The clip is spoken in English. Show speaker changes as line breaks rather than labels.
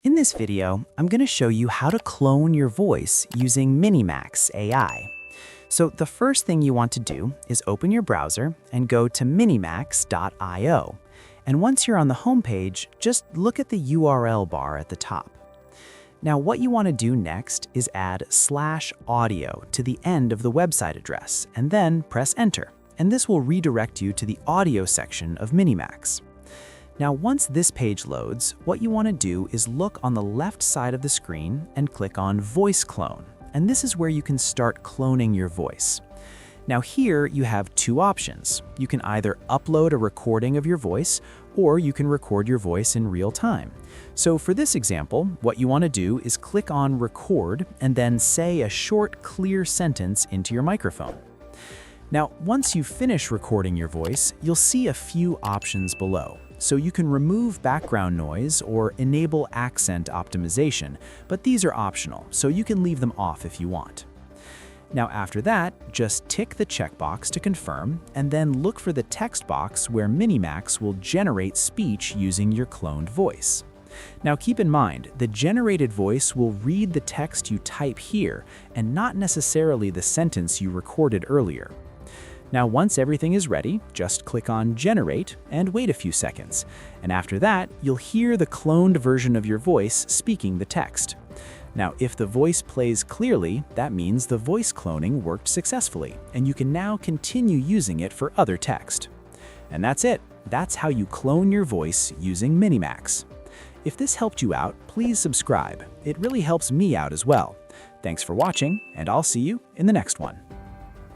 In this video, I'm going to show you how to clone your voice using Minimax AI. So the first thing you want to do is open your browser and go to minimax.io. And once you're on the homepage, just look at the URL bar at the top. Now what you want to do next is add /audio to the end of the website address and then press enter. And this will redirect you to the audio section of Minimax. Now once this page loads, what you want to do is look on the left side of the screen and click on Voice Clone. And this is where you can start cloning your voice. Now here you have two options. You can either upload a recording of your voice or you can record your voice in real time. So for this example, what you want to do is click on Record and then say a short, clear sentence into your microphone. Now, once you finish recording your voice, you'll see a few options below. So you can remove background noise or enable accent optimization, but these are optional, so you can leave them off if you want. Now after that, just tick the checkbox to confirm, and then look for the text box where Minimax will generate speech using your cloned voice. Now keep in mind, the generated voice will read the text you type here, and not necessarily the sentence you recorded earlier. Now once everything is ready, just click on Generate and wait a few seconds. And after that, you'll hear the cloned version of your voice speaking the text. Now if the voice plays clearly, that means the voice cloning worked successfully, and you can now continue using it for other text. And that's it. That's how you clone your voice using Minimax. If this helped you out, please subscribe. It really helps me out as well. Thanks for watching, and I'll see you in the next one.